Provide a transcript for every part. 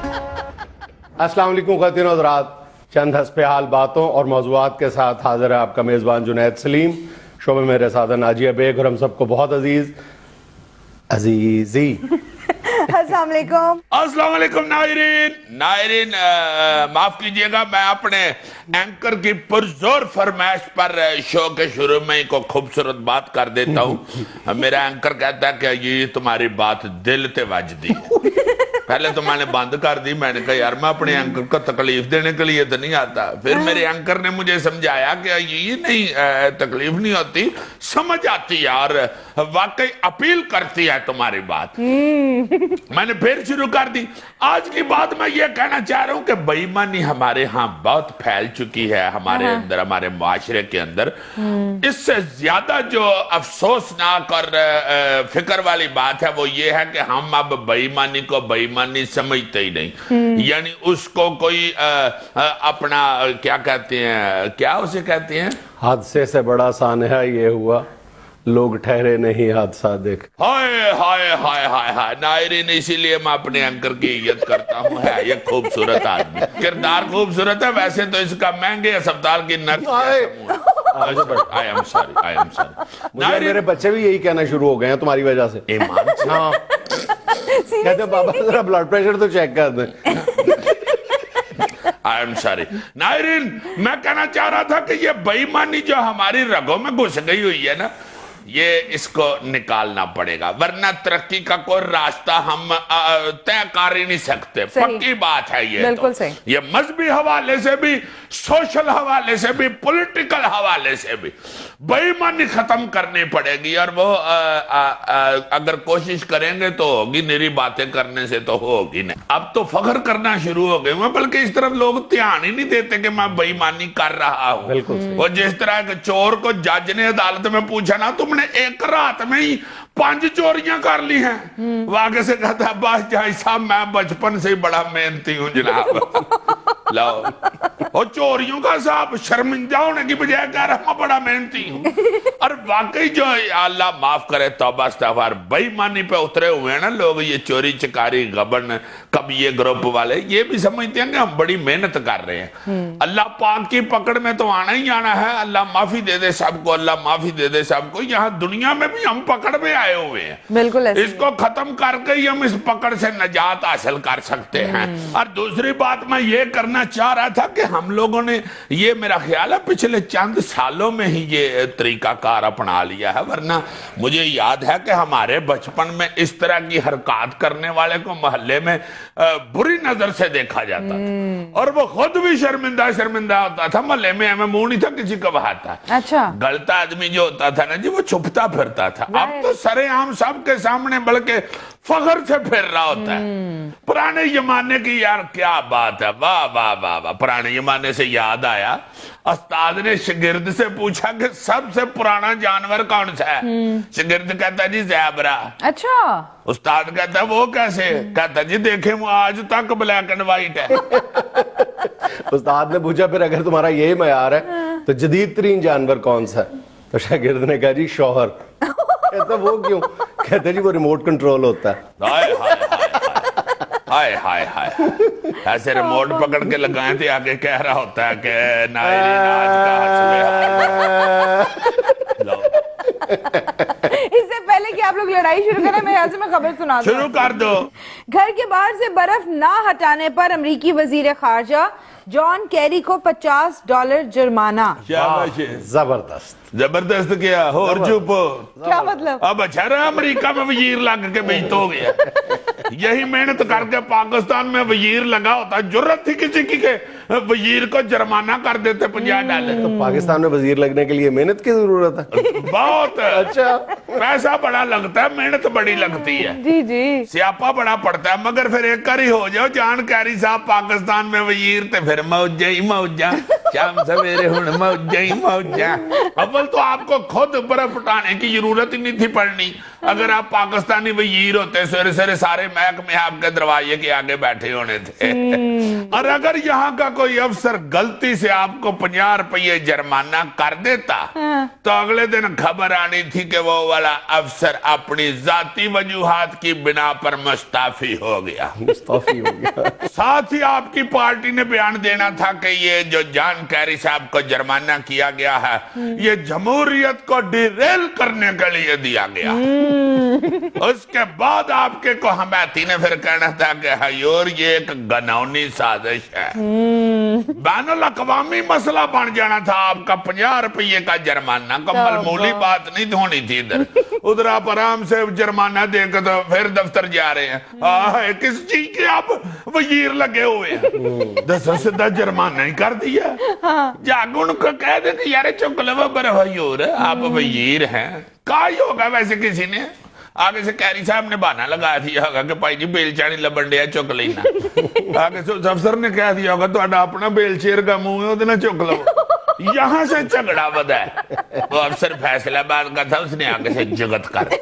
السلام علیکم خواتین و حضرات، چند ہسپہ حال باتوں اور موضوعات کے ساتھ حاضر ہے آپ کا میزبان جنید سلیم، شعبے میرے سادہ ناجیہ بیگ اور ہم سب کو بہت عزیزی السلام علیکم۔ السلام علیکم ناظرین، معاف کیجئے گا، میں اپنے اینکر کی پرزور فرمائش پر شو کے شروع میں ہی کو خوبصورت بات کر دیتا ہوں۔ میرا اینکر کہتا ہے کہ یہ تمہاری بات دل تے وجدی ہے۔ پہلے تو میں نے بند کر دی، میں نے کہا یار میں اپنے اینکر کو تکلیف دینے کے لیے تو نہیں آتا۔ پھر میرے اینکر نے مجھے سمجھایا کہ یہ نہیں، تکلیف نہیں ہوتی، سمجھ آتی ہے اور واقعی اپیل کرتی ہے تمہاری بات۔ میں نے پھر شروع کر دی۔ آج کی بات میں یہ کہنا چاہ رہا ہوں کہ بے ایمانی ہمارے ہاں بہت پھیل چکی ہے، ہمارے اندر، ہمارے معاشرے کے اندر۔ اس سے زیادہ جو افسوسناک اور فکر والی بات ہے وہ یہ ہے کہ ہم اب بے ایمانی کو بے ایمانی سمجھتے ہی نہیں، یعنی اس کو کوئی اپنا کیا کہتے ہیں، کیا اسے کہتے ہیں، حادثے سے بڑا سانحہ یہ ہوا لوگ ٹھہرے نہیں حادثہ دیکھ۔ ہائے ہائے ہائے ہائے ہائے ناظرین، اسی لیے میں اپنے اینکر کی عزت کرتا ہوں، ہے یہ خوبصورت آدمی، کردار خوبصورت ہے، ویسے تو اس کا مہنگے اسپتال کی نرس آئی ایم سوری۔ مجھے میرے بچے بھی یہی کہنا شروع ہو گئے ہیں تمہاری وجہ سے۔ ایمان سے کہتے ہیں بابا ذرا بلڈ پریشر تو چیک کر دیں۔ آئی ایم سوری ناظرین، میں کہنا چاہ رہا تھا کہ یہ بے ایمانی جو ہماری رگوں میں گھس گئی ہوئی ہے نا، یہ اس کو نکالنا پڑے گا، ورنہ ترقی کا کوئی راستہ ہم طے کر ہی نہیں سکتے۔ پکی بات ہے یہ، بالکل صحیح۔ یہ مذہبی حوالے سے بھی، سوشل حوالے سے بھی، پولیٹیکل حوالے سے بھی بے ایمانی ختم کرنی پڑے گی، اور وہ اگر کوشش کریں گے تو ہوگی، نری باتیں کرنے سے تو ہوگی نہیں۔ اب تو فخر کرنا شروع ہو گئے، بلکہ اس طرف لوگ دھیان ہی نہیں دیتے کہ میں بے ایمانی کر رہا ہوں۔ بالکل وہ جس طرح کہ چور کو جج نے عدالت میں پوچھا نا، تم نے ایک رات میں ہی 5 چوریاں کر لی ہیں، واقع سے کہتا ہے بس جائی صاحب میں بچپن سے ہی بڑا محنتی ہوں جناب۔ لاؤ اور چوریوں کا صاحب شرمندہ ہونے کی بجائے کہہ رہا میں بڑا محنتی ہوں۔ اور واقعی جو اللہ معاف کرے، توبہ استغفار، بے ایمانی پہ اترے ہوئے ہیں نا لوگ، یہ چوری چکاری غبن کبھی یہ گروپ والے، یہ بھی سمجھتے ہیں کہ ہم بڑی محنت کر رہے ہیں۔ اللہ پاک کی پکڑ میں تو آنا ہی آنا ہے، اللہ معافی دے دے سب کو، اللہ معافی دے دے سب کو۔ یہاں دنیا میں بھی ہم پکڑ میں آئے ہوئے ہیں، بالکل اس کو ختم کر کے ہی ہم اس پکڑ سے نجات حاصل کر سکتے ہیں۔ اور دوسری بات میں یہ کرنا چاہ رہا تھا کہ ہم لوگوں نے یہ، میرا خیال ہے پچھلے چند سالوں میں ہی یہ طریقہ کار اپنا لیا ہے، ورنہ مجھے یاد ہے کہ ہمارے بچپن میں اس طرح کی حرکات کرنے والے کو محلے میں بری نظر سے دیکھا جاتا تھا، اور وہ خود بھی شرمندہ ہوتا تھا، محلے میں ہمیں منہ نہیں تھا کسی کو بہاتا۔ اچھا، غلط آدمی جو ہوتا تھا نا جی، وہ چھپتا پھرتا تھا، اب تو سرے عام سب کے سامنے بلکہ فخر سے پھر رہا ہوتا ہے۔ پرانے زمانے کی یار کیا بات ہے، واہ واہ واہ واہ۔ پرانے زمانے سے یاد آیا، استاد نے شاگرد سے پوچھا کہ سب سے پرانا جانور کون سا ہے؟ شاگرد کہتا ہے جی زیبرا۔ اچھا، استاد کہتا ہے وہ کیسے؟ کہتا ہے جی دیکھیں وہ آج تک بلیک اینڈ وائٹ ہے۔ استاد نے پوچھا پھر اگر تمہارا یہی معیار ہے تو جدید ترین جانور کون سا ہے؟ تو شاگرد نے کہا جی شوہر۔ کہتا وہ کیوں؟ کہتے جی وہ ریموٹ کنٹرول ہوتا ہے۔ ہائے ہائے ہائے ہائے ہائے، ایسے ریموٹ پکڑ کے لگائیں تھے، آگے کہہ رہا ہوتا ہے کہ ناظرین آج کا حسب حال۔ اس سے پہلے کہ آپ لوگ لڑائی شروع کریں میں یہاں سے میں خبر سنا دوں۔ شروع کر دو۔ گھر کے باہر سے برف نہ ہٹانے پر امریکی وزیر خارجہ جان کیری کو $50 جرمانہ۔ زبردست زبردست کیا ہو اور چپ۔ کیا مطلب؟ اب اچھا رہا امریکہ میں وزیر لگ کے بیچ ہو گیا، یہی محنت کر کے پاکستان میں وزیر لگا ہوتا، جرت تھی کسی کی کہ وزیر کو جرمانہ کر دیتے $50۔ تو پاکستان میں وزیر لگنے کے لیے محنت کی ضرورت ہے؟ بہت اچھا، پیسہ بڑا لگتا ہے، محنت بڑی لگتی ہے، جی جی، سیاپا بڑا پڑتا ہے، مگر پھر ایک کاری ہو جاؤ جان کیری صاحب پاکستان میں وزیر تے پھر موجہ ہی موجہ، شام سویرے ہن موجہ ہی موجہ۔ اول تو آپ کو خود برف ہٹانے کی ضرورت ہی نہیں تھی پڑنی، اگر آپ پاکستانی وزیر ہوتے سویرے سویرے سارے محکمے آپ کے دروازے کے آگے بیٹھے ہونے تھے. اور اگر یہاں کا کوئی افسر غلطی سے آپ کو 50 روپے جرمانہ کر دیتا تو اگلے دن خبر آنی تھی کہ وہ والا افسر اپنی ذاتی وجوہات کی بنا پر مستعفی ہو گیا. مستعفی ہو گیا. ساتھ ہی آپ کی پارٹی نے بیان دینا تھا کہ یہ جو جان کیری صاحب کو جرمانہ کیا گیا ہے یہ جمہوریت کو ڈیریل کرنے کے لیے دیا گیا. اس کے بعد آپ کے کو حمایتی نے پھر کہنا تھا کہ حیور یہ ایک گناؤنی سازش ہے. بین الاقوامی مسئلہ بن جانا تھا آپ کا 50 روپے کا جرمانہ. کو معمولی بات نہیں ہونی تھی. ادھر آپ آرام سے جرمانہ دے کر تو پھر دفتر جا رہے ہیں. کس چیز کے آپ وزیر لگے ہوئے ہیں؟ 10 جرمانہ ہی کر دیا. جاگو ان کو کہہ دے کہ یار چکلو برا حیور آپ وزیر ہیں. کہا ہی ہوگا ویسے کسی نے آگے سے کیری صاحب نے بہانا لگا دیا ہوگا کہ بھائی جی بیل چانی لبنڈیا چک لینا. آگے سے افسر نے کہہ دیا ہوگا تو اپنا بیل شیر کا منہ ہے ادھر چک لو. یہاں سے جھگڑا بدا ہے. وہ افسر فیصلہ باد کا تھا اس نے آگے سے جگت کر.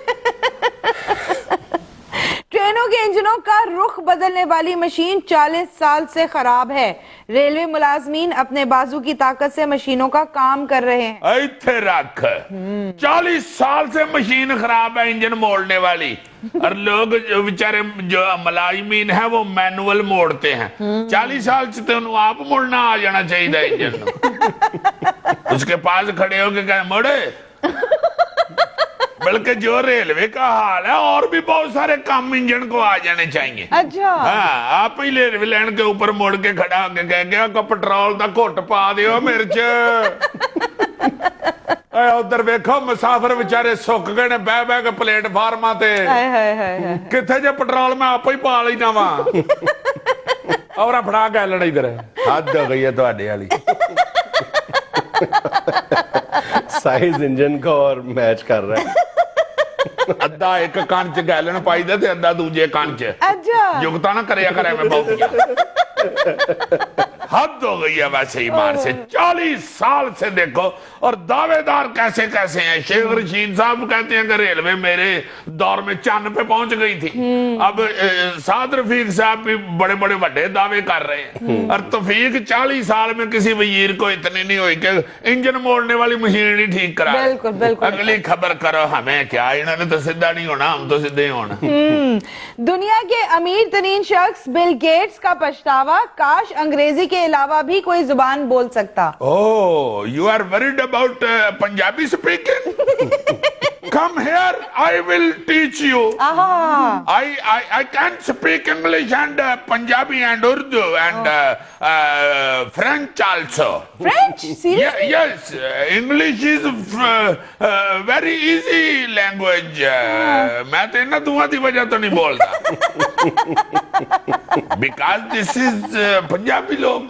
ٹرینوں کے انجنوں کا رخ بدلنے والی مشین 40 سال سے خراب ہے. ریلوے ملازمین اپنے بازو کی طاقت سے مشینوں کا کام کر رہے ہیں. ایتھے رکھ 40 سال سے مشین خراب ہے انجن موڑنے والی. اور لوگ بیچارے جو ملازمین ہیں وہ مینول موڑتے ہیں. 40 سال سے انہوں آپ موڑنا آ جانا چاہیے انجن. اس کے پاس کھڑے ہو کے کہیں موڑے. بلکہ جو ریلوے کا حال ہے اور بھی بہت سارے کام انجن کو آ جانے چاہیے. اچھا ہاں آپ ہی ریلوے لائن کے اوپر موڑ کے کھڑا ہو کے کہہ گیا کہ پٹرول دا گھٹ پا دیو مرچ. ادھر ویکھو مسافر بیچارے سک گئے نے بہ بہ کے پلیٹ فارما تے. کتنے جے پٹرول میں آپ ہی پا لینا وا اور اپنا گئے لڑائی ادھر. حد ہو گئی ہے تہاڈے والی. سائز انجن کو اور میچ کر رہا ہے. ادھا ایک کان چ گیلن پائی دے تے ادھا دوجے کان چ. اچھا جگتا نہ کریا کرے میں بہت. حد ہو گئی ہے ویسے ایمان سے. 40 سال سے دیکھو اور دعوے دار کیسے کیسے ہیں. شیخ رشید صاحب کہتے ہیں کہ ریلوے میرے دور میں چاند پہ پہنچ گئی تھی. اب سعد رفیق صاحب بھی بڑے بڑے بڑے دعوے کر رہے ہیں. اور توفیق 40 سال میں کسی وزیر کو اتنی نہیں ہوئی کہ انجن موڑنے والی مشین نہیں ٹھیک کرا. بالکل بالکل. اگلی خبر کرو ہمیں کیا. انہوں نے تو سیدھا نہیں ہونا ہم تو سیدھے ہونا. دنیا کے امیر ترین شخص بل گیٹس کا پچھتاوا کاش انگریزی کے علاوہ بھی کوئی زبان بول سکتا. Oh, you are worried about Punjabi speaking? Come here, I will teach you. I can speak English and Punjabi and Urdu and French also. French? Seriously? Yes, English is very easy language. میں تو انہا دعا دی وجہ تو نہیں بولتا. Because this is Punjabi log.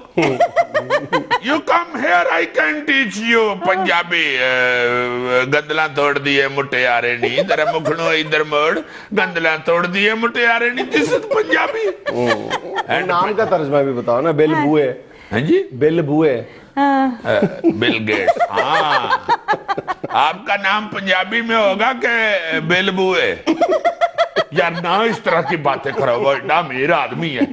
You come here, I can teach you Punjabi. گندلان توڑ دیئے مٹیارے نہیں. در مکھنو ادھر موڑ گندلان توڑ دیئے مٹیارے نہیں. This is Punjabi. نام کا ترجمہ بھی بتاؤ نا. بل بوئے. ہاں جی بل بوئے. Bill Gates. ہاں آپ کا نام پنجابی میں ہوگا کہ بل بوئے. یار نہ اس طرح کی باتیں کرو. وہ ایڈا امیر آدمی ہے.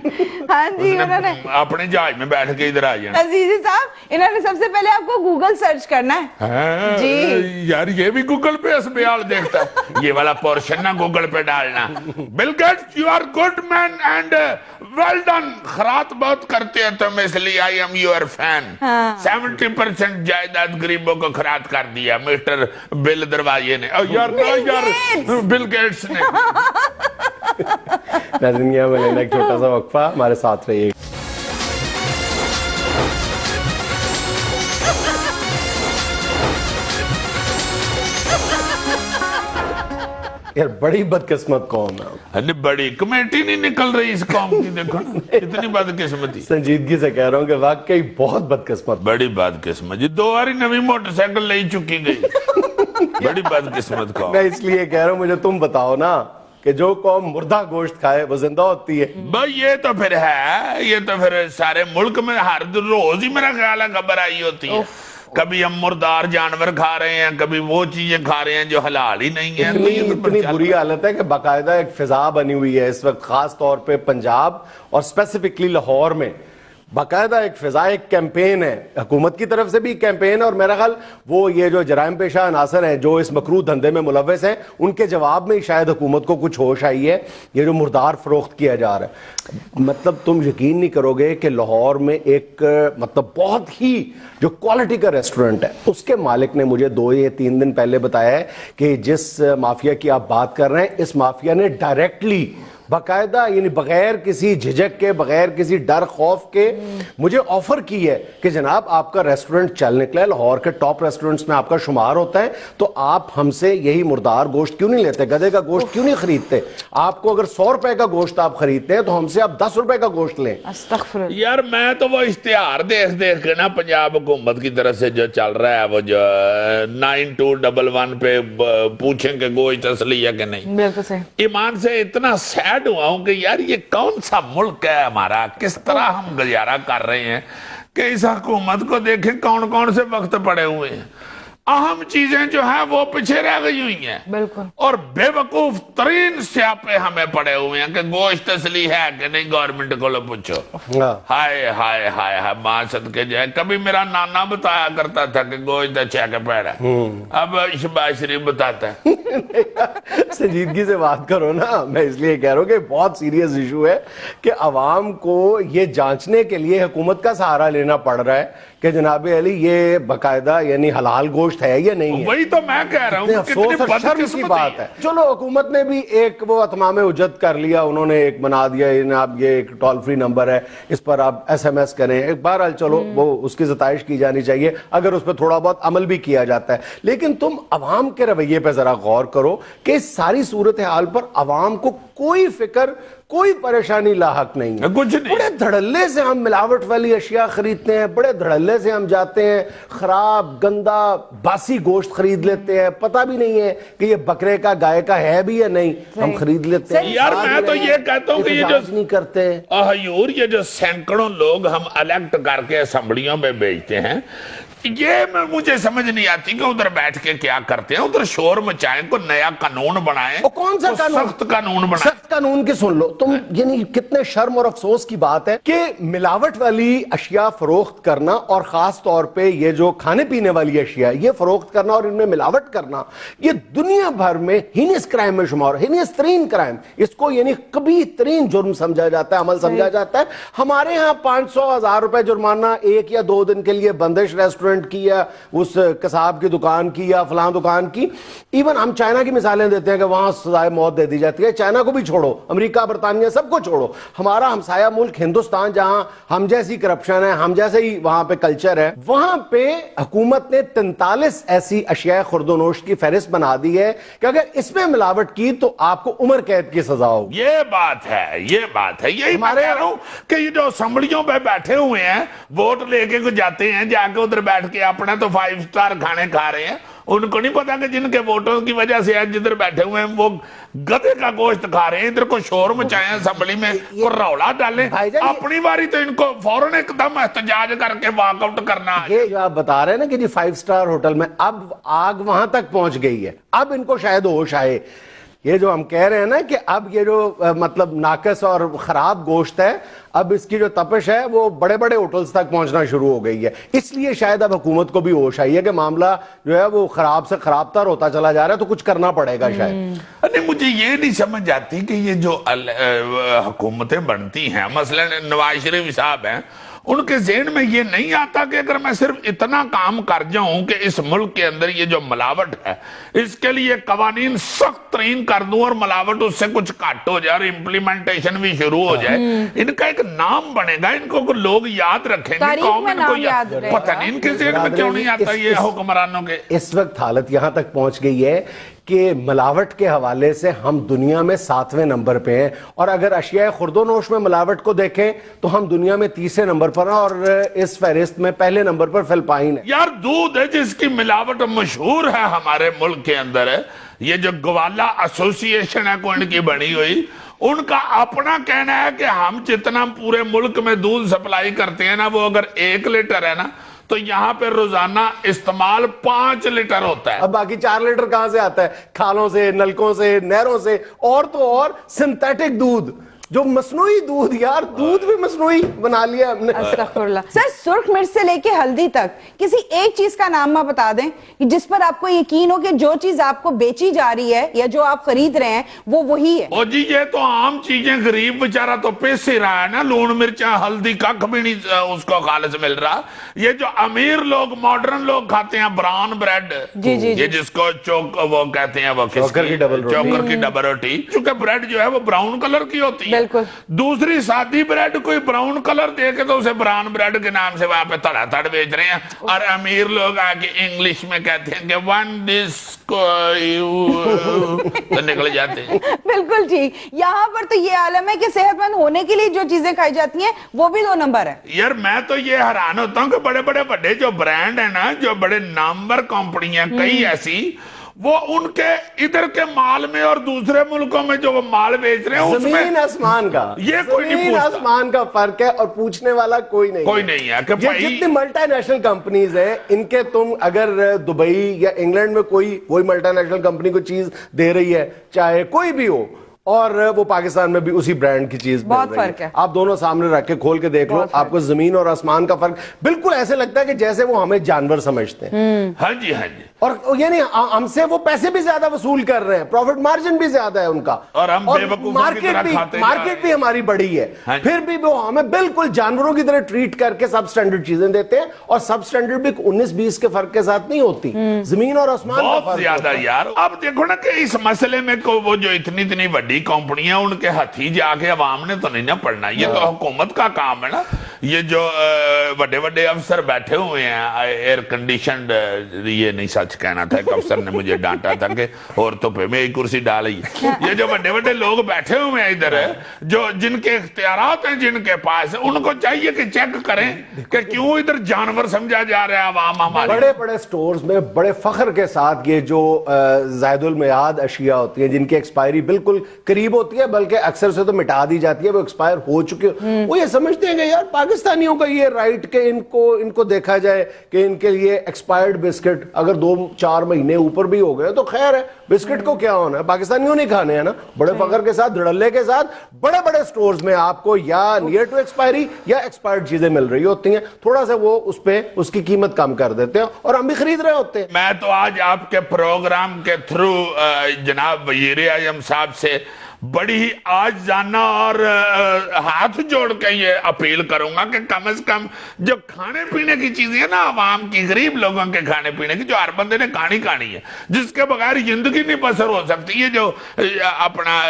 ہاں جی انہوں نے اپنے جہاز میں بیٹھ کے ادھر آ جانا. عزیزی صاحب انہوں نے سب سے پہلے آپ کو گوگل سرچ کرنا ہے. جی یار یہ بھی گوگل پہ اس بیال دیکھتا ہے. یہ والا پورشن نہ گوگل پہ ڈالنا. Bill Gates you are good man and well done. خرات بہت کرتے ہیں تم اس لیے آئی ایم یور فین. 70% جائیداد غریبوں کو خرات کر دیا مسٹر بل دروازے نے. یار بل گیٹس نے. ناظرین میں لینا ایک چھوٹا سا وقفہ. ہمارے ساتھ رہیے. یار بڑی بدقسمت قوم ہے. بڑی کمیٹی نہیں نکل رہی اس قوم کی. دیکھو اتنی بدقسمتی. سنجیدگی سے کہہ رہا ہوں کہ واقعی بہت بدقسمت. بڑی بدقسمت جی. 2 باری نوی موٹر سائیکل لے چکی گئی. بڑی بدقسمت قوم. میں اس لیے کہہ رہا ہوں مجھے تم بتاؤ نا کہ جو قوم مردہ گوشت کھائے وہ زندہ ہوتی ہے. بھائی یہ تو پھر ہے. یہ تو پھر سارے ملک میں ہر روز ہی میرا خیال ہے خبر آئی ہوتی ہے. کبھی ہم مردار جانور کھا رہے ہیں, کبھی وہ چیزیں کھا رہے ہیں جو حلال ہی نہیں ہیں. تو یہ تو اتنی بری حالت ہے کہ باقاعدہ ایک فضا بنی ہوئی ہے اس وقت, خاص طور پہ پنجاب اور اسپیسیفکلی لاہور میں باقاعدہ ایک فضا, ایک کیمپین ہے, حکومت کی طرف سے بھی کیمپین ہے, اور میرا خیال وہ یہ جو جرائم پیشہ عناصر ہیں جو اس مکروہ دھندے میں ملوث ہیں ان کے جواب میں شاید حکومت کو کچھ ہوش آئی ہے. یہ جو مردار فروخت کیا جا رہا ہے, مطلب تم یقین نہیں کرو گے کہ لاہور میں ایک مطلب بہت ہی جو کوالٹی کا ریسٹورنٹ ہے, اس کے مالک نے مجھے 2 یا 3 دن پہلے بتایا ہے کہ جس مافیا کی آپ بات کر رہے ہیں, اس مافیا نے ڈائریکٹلی باقاعدہ یعنی بغیر کسی جھجک کے, بغیر کسی ڈر خوف کے مجھے آفر کی ہے کہ جناب آپ کا ریسٹورنٹ چل نکلا ہے, لاہور کے ٹاپ ریسٹورنٹس میں آپ کا شمار ہوتا ہے, تو آپ ہم سے یہی مردار گوشت کیوں نہیں لیتے, گدھے کا گوشت کیوں نہیں خریدتے, آپ کو اگر 100 روپے کا گوشت آپ خریدتے ہیں تو ہم سے آپ 10 روپے کا گوشت لیں. استغفر اللہ. یار میں تو وہ اشتہار دیکھ کے نا پنجاب حکومت کی طرف سے جو چل رہا ہے, وہ جو 9211 پہ پوچھیں کہ گوشت اصلی ہے کہ نہیں, بالکل صحیح. ایمان سے اتنا سیڈ ہوا ہوں کہ یار یہ کون سا ملک ہے ہمارا, کس طرح ہم گزارا کر رہے ہیں کہ اس حکومت کو دیکھیں کون کون سے وقت پڑے ہوئے ہیں, اہم چیزیں جو ہیں وہ پیچھے رہ گئی ہوئی ہیں, بالکل, اور بے وقوف ترین سیاپے ہمیں پڑے ہوئے ہیں کہ گوشت اصلی ہے کہ نہیں, گورنمنٹ کو لو پوچھو. ہائے ہائے ہائے ہائے ماں صدقے جائے. کبھی میرا نانا بتایا کرتا تھا کہ گوشت اچھا کے پیڑ ہے, اب شہباز شریف بتاتا ہے. سنجیدگی سے بات کرو نا, میں اس لیے کہہ رہا ہوں کہ بہت سیریس ایشو ہے کہ عوام کو یہ جانچنے کے لیے حکومت کا سہارا لینا پڑ رہا ہے کہ جناب علی یہ باقاعدہ یعنی حلال گوشت ہے یا نہیں ہے. وہی تو میں کہہ رہا ہوں, افسوس اور شرم کی بات ہے. چلو حکومت نے بھی ایک وہ اتمام حجت کر لیا, انہوں نے ایک بنا دیا جناب یہ ایک ٹول فری نمبر ہے, اس پر آپ SMS کریں, ایک بہرحال چلو وہ اس کی ستائش کی جانی چاہیے اگر اس پہ تھوڑا بہت عمل بھی کیا جاتا ہے. لیکن تم عوام کے رویے پہ ذرا غور کرو کہ اس ساری صورتحال پر عوام کو کوئی فکر, کوئی پریشانی لاحق نہیں ہے. کچھ نہیں. بڑے دھڑلے سے ہم ملاوٹ والی اشیاء خریدتے ہیں, بڑے دھڑلے سے ہم جاتے ہیں خراب گندا باسی گوشت خرید لیتے ہیں, پتہ بھی نہیں ہے کہ یہ بکرے کا گائے کا ہے بھی یا نہیں, ہم خرید لیتے ہیں. یار میں تو یہ کہتا ہوں کہ یہ جو نہیں کرتے حضور, یہ جو سینکڑوں لوگ ہم الیکٹ کر کے اسمبلیوں میں بھیجتے ہیں, یہ مجھے سمجھ نہیں آتی کہ ادھر بیٹھ کے کیا کرتے ہیں, ادھر شور مچائیں, کوئی نیا قانون بنائیں, کون سا قانون, سخت قانون بنائیں. سخت قانون کی سن لو تم, یعنی کتنے شرم اور افسوس کی بات ہے کہ ملاوٹ والی اشیاء فروخت کرنا, اور خاص طور پہ یہ جو کھانے پینے والی اشیاء یہ فروخت کرنا اور ان میں ملاوٹ کرنا, یہ دنیا بھر میں ہینس کرائم میں شمار, ہینس ترین کرائم, اس کو یعنی قبیح ترین جرم سمجھا جاتا ہے, عمل سمجھا جاتا ہے. ہمارے ہاں 500,000 روپے جرمانہ 1 یا 2 دن کے لیے بندش ریسٹورنٹ کی یا اس کساب کی دکان کی یا فلاں دکان کی. ایون ہم چائنا کی مثالیں دیتے ہیں کہ وہاں سزائے موت دے دی جاتی ہے. چائنا کو بھی چھوڑو, امریکہ برطانیہ سب کو چھوڑو, ہمارا ہمسایہ ملک ہندوستان جہاں ہم جیسی کرپشن ہے, ہم جیسے ہی وہاں پہ کلچر ہے, وہاں پہ حکومت نے 43 ایسی اشیاء خورد و نوش کی فہرست بنا دی ہے کہ اگر اس میں ملاوٹ کی تو آپ کو عمر قید کی سزا ہوگی. یہ بات ہے, یہ بات ہے. یہی میں کہہ رہا ہوں کہ یہ جو اسمبلیوں پہ بیٹھے ہوئے ہیں, ووٹ لے کے جاتے ہیں, جا کے ادھر بیٹھ کے اپنا تو 5 سٹار کھانے کھا رہے ہیں, ان کو نہیں پتا کہ جن کے ووٹوں کی وجہ سے جدھر بیٹھے ہوئے ہیں وہ گدھے کا گوشت کھا رہے ہیں, ادھر کو شور مچائیں اسمبلی میں, کو رولا ڈالیں, اپنی باری تو ان کو فوراً ایک دم احتجاج کر کے واک آؤٹ کرنا. یہ جو آپ بتا رہے ہیں نا کہ جی 5 سٹار ہوٹل میں اب آگ وہاں تک پہنچ گئی ہے, اب ان کو شاید ہوش آئے. یہ جو ہم کہہ رہے ہیں نا کہ اب یہ جو مطلب ناقص اور خراب گوشت ہے, اب اس کی جو تپش ہے وہ بڑے بڑے ہوٹلز تک پہنچنا شروع ہو گئی ہے. اس لیے شاید اب حکومت کو بھی ہوش آئی ہے کہ معاملہ جو ہے وہ خراب سے خراب تر ہوتا چلا جا رہا ہے, تو کچھ کرنا پڑے گا شاید. نہیں, مجھے یہ نہیں سمجھ آتی کہ یہ جو حکومتیں بنتی ہیں, مثلا نواز شریف صاحب ہیں, ان کے ذہن میں یہ نہیں آتا کہ اگر میں صرف اتنا کام کر جاؤں کہ اس ملک کے اندر یہ جو ملاوٹ ہے اس کے لیے قوانین سخت ترین کر دوں اور ملاوٹ اس سے کچھ کٹ ہو جائے اور امپلیمنٹیشن بھی شروع ہو جائے, ان کا ایک نام بنے گا, ان کو لوگ یاد رکھیں گے, قوم ان کو پتہ نہیں ان کے ذہن میں کیوں نہیں آتا یہ حکمرانوں کے. اس وقت حالت یہاں تک پہنچ گئی ہے کہ ملاوٹ کے حوالے سے ہم دنیا میں 7ویں نمبر پہ ہیں, اور اگر اشیاء خورد و نوش میں ملاوٹ کو دیکھیں تو ہم دنیا میں 30 نمبر پر ہیں, اور اس فہرست میں پہلے نمبر پر فلپائن ہے. یار دودھ ہے جس کی ملاوٹ مشہور ہے ہمارے ملک کے اندر ہے, یہ جو گوالا ایسوسی ایشن ہے کوئی کی بنی ہوئی, ان کا اپنا کہنا ہے کہ ہم جتنا پورے ملک میں دودھ سپلائی کرتے ہیں نا, وہ اگر 1 لیٹر ہے نا تو یہاں پہ روزانہ استعمال 5 لیٹر ہوتا ہے. اب باقی 4 لیٹر کہاں سے آتا ہے؟ کھالوں سے، نلکوں سے، نہروں سے، اور تو اور سنتھیٹک دودھ، جو مصنوعی دودھ، یار دودھ بھی مصنوعی بنا لیا ہم نے. استغفراللہ. سر سرخ مرچ سے لے کے ہلدی تک کسی ایک چیز کا نام بتا دیں کہ جس پر آپ کو یقین ہو کہ جو چیز آپ کو بیچی جا رہی ہے یا جو آپ خرید رہے ہیں وہ وہی ہے. او جی یہ تو عام چیزیں، غریب بیچارہ تو پیس ہی رہا ہے نا. لون مرچاں ہلدی ککھ بھی نہیں اس کو خالص مل رہا. یہ جو امیر لوگ، ماڈرن لوگ کھاتے ہیں براؤن بریڈ، یہ جس کو چوک وہ کہتے ہیں، وہ چوکر کی ڈبل روٹی، چوکر کی ڈبل روٹی، چونکہ بریڈ جو ہے وہ براؤن کلر کی ہوتی ہے. بالکل. دوسری سادی بریڈ کوئی براؤن کلر دے کے تو اسے براؤن بریڈ کے نام سے وہاں پہ تڑا تڑ بیچ رہے ہیں. اور امیر لوگ آگے انگلش میں کہتے ہیں کہ ون ڈش تو نکل جاتے ہیں. بالکل ٹھیک. یہاں پر تو یہ عالم ہے کہ صحت مند ہونے کے لیے جو چیزیں کھائی جاتی ہیں وہ بھی 2 نمبر ہے. یار میں تو یہ حیران ہوتا ہوں کہ بڑے بڑے بڑے جو برانڈ ہیں نا، جو بڑے نامور کمپنی ہیں کئی ایسی، وہ ان کے ادھر کے مال میں اور دوسرے ملکوں میں جو وہ مال بیچ رہے ہیں اس میں زمین آسمان کا، یہ کوئی نہیں زمین پوچھتا. آسمان کا فرق ہے، اور پوچھنے والا کوئی نہیں ہے کہ یہ بھائی جتنی ملٹی نیشنل کمپنیز ہیں، ان کے تم اگر دبئی یا انگلینڈ میں کوئی وہی ملٹی نیشنل کمپنی کو چیز دے رہی ہے، چاہے کوئی بھی ہو، اور وہ پاکستان میں بھی اسی برانڈ کی چیز بہت فرق ہے. آپ دونوں سامنے رکھ کے کھول کے دیکھ لو، آپ کو زمین اور آسمان کا فرق بالکل ایسے لگتا ہے کہ جیسے وہ ہمیں جانور سمجھتے ہیں. ہاں جی ہاں جی. اور یعنی ہم سے وہ پیسے بھی زیادہ وصول کر رہے ہیں، پروفٹ مارجن بھی زیادہ ہے ان کا، اور ہم بے وقوفوں کی طرح کھاتے جا رہے ہیں. مارکیٹ بھی ہماری بڑی ہے. پھر بھی وہ ہمیں بالکل جانوروں کی طرح ٹریٹ کر کے سب سٹینڈرڈ چیزیں دیتے ہیں، اور سب سٹینڈرڈ بھی 19-20 کے فرق کے ساتھ نہیں ہوتی. زمین اور آسمان کا بہت زیادہ یار. اب دیکھو نا کہ اس مسئلے میں وہ جو اتنی بڑی کمپنیاں، ان کے ہاتھی جا کے عوام نے تو نہیں نہ پڑھنا. یہ تو حکومت کا کام ہے نا. یہ جو بڑے بڑے افسر بیٹھے ہوئے ہیں ایئر کنڈیشنڈ، یہ نہیں سچ کہنا تھا، ایک افسر نے مجھے ڈانٹا تھا کہ عورتوں پہ میں ایک کرسی ڈالی. یہ جو بڑے بڑے لوگ بیٹھے ہوئے ہیں ادھر، جو جن کے اختیارات ہیں، جن کے پاس، ان کو چاہیے کہ چیک کریں کہ کیوں ادھر جانور سمجھا جا رہا ہے عوام ہمارے. بڑے بڑے سٹورز میں بڑے فخر کے ساتھ یہ جو زائد المیعاد اشیاء ہوتی ہیں، جن کی ایکسپائری بالکل قریب ہوتی ہے، بلکہ اکثر سے تو مٹا دی جاتی ہے، وہ ایکسپائر ہو چکے، وہ یہ سمجھتے ہیں کہ یار پاکستانیوں کا یہ رائٹ کہ ان کو دیکھا جائے کہ ان کے لیے ایکسپائرڈ بسکٹ اگر 2-4 مہینے اوپر بھی ہو گئے تو خیر ہے، بسکٹ کو کیا ہونا ہے، پاکستانیوں نہیں کھانے ہیں نا. بڑے فخر کے ساتھ، دھڑلے کے ساتھ بڑے بڑے سٹورز میں آپ کو یا نیئر ٹو ایکسپائری یا ایکسپائرڈ چیزیں مل رہی ہوتی ہیں. تھوڑا سا وہ اس پہ اس کی قیمت کم کر دیتے ہیں اور ہم بھی خرید رہے ہوتے ہیں. میں تو آج آپ کے پروگرام کے تھرو جناب وزیر اعظم صاحب سے بڑی آج جانا اور ہاتھ جوڑ کے یہ اپیل کروں گا کہ کم از کم جو کھانے پینے کی چیزیں ہیں نا، عوام کی، غریب لوگوں کے کھانے پینے کی، جو ہر بندے نے کھانی ہے، جس کے بغیر زندگی نہیں بسر ہو سکتی، یہ جو اپنا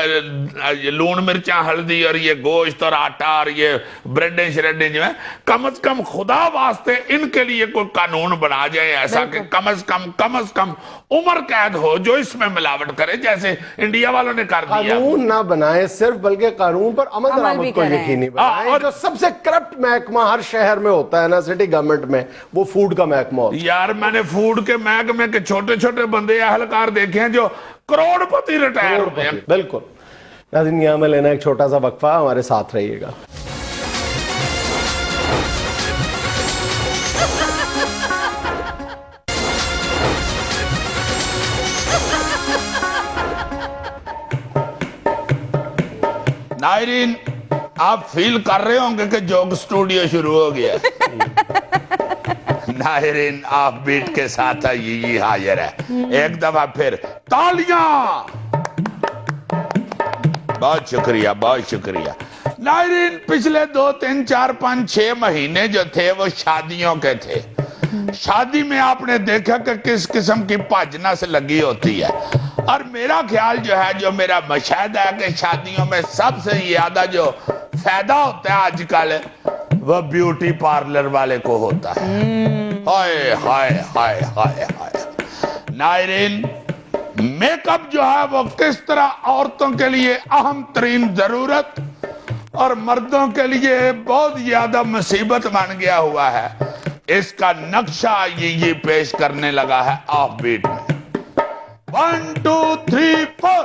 لون مرچاں ہلدی اور یہ گوشت اور آٹا اور یہ بریڈیں شریڈیں جو ہیں، کم از کم خدا واسطے ان کے لیے کوئی قانون بنا جائے ایسا کہ کم از کم عمر قید ہو جو اس میں ملاوٹ کرے، جیسے انڈیا والوں نے کر دیا. قانون نہ بنائے صرف، بلکہ قانون پر عمل درآمد کو یقینی بنائیں. اور جو سب سے کرپٹ محکمہ ہر شہر میں ہوتا ہے نا، سٹی گورنمنٹ میں، وہ فوڈ کا محکمہ ہوتا ہے. یار میں نے فوڈ کے محکمے کے چھوٹے چھوٹے بندے اہلکار دیکھے ہیں جو کروڑ پتی ریٹائر ہوئے ہیں. بالکل. ناظرین یہاں میں لینا ایک چھوٹا سا وقفہ، ہمارے ساتھ رہیے گا. ناظرین آپ فیل کر رہے ہوں گے کہ جوک سٹوڈیو شروع ہو گیا. ناظرین آپ بیٹ کے ساتھ یہ حاضر ہے. ایک دفعہ پھر تالیاں. بہت شکریہ بہت شکریہ. ناظرین پچھلے 2, 3, 4, 5, 6 مہینے جو تھے وہ شادیوں کے تھے. شادی میں آپ نے دیکھا کہ کس قسم کی پاجنا سے لگی ہوتی ہے، اور میرا خیال جو ہے، جو میرا مشاہدہ ہے کہ شادیوں میں سب سے زیادہ جو فائدہ ہوتا ہے آج کل وہ بیوٹی پارلر والے کو ہوتا ہے. ہائے ہائے ہائے ہائے ہائے. ناظرین میک اپ جو ہے وہ کس طرح عورتوں کے لیے اہم ترین ضرورت اور مردوں کے لیے بہت زیادہ مصیبت بن گیا ہوا ہے، اس کا نقشہ یہ پیش کرنے لگا ہے آف بیٹ میں. 1 2 3 4.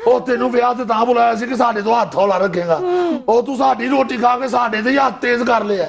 ਉਹ ਤੈਨੂੰ ਵਿਆਹ ਤੇ ਤਾਂ ਬੁਲਾਇਆ ਸੀ ਕਿ ਸਾਡੇ ਤੋਂ ਹੱਥ ਹੌਲਾ ਰੱਖੇਗਾ। ਉਹ ਤੂੰ ਸਾਡੀ ਰੋਟੀ ਖਾ ਕੇ ਸਾਡੇ ਤੇ ਹੱਥ ਤੇਜ਼ ਕਰ ਲਿਆ।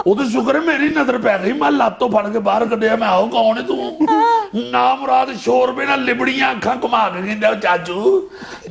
ਉਹਦੇ ਸ਼ੁਕਰ ਹੈ ਮੇਰੀ ਨਜ਼ਰ ਪੈ ਗਈ, ਮੈਂ ਲੱਤ ਤੋਂ ਫੜ ਕੇ ਬਾਹਰ ਕੱਢਿਆ। ਮੈਂ ਆਹੋ ਕੌਣ ਹੈ ਤੂੰ? ਨਾ ਮੁਰਾਦ 100 ਰੁਪਏ ਨਾਲ ਲਿਬੜੀਆਂ ਅੱਖਾਂ ਘੁਮਾ ਕੇ ਕਹਿੰਦਾ ਚਾਚੂ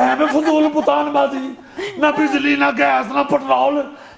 ਐਵੇਂ ਫਜ਼ੂਲ ਪੁਤਾਨਬਾਜ਼ੀ, ਨਾ ਬਿਜਲੀ ਨਾ ਗੈਸ ਨਾ ਪੈਟਰੋਲ,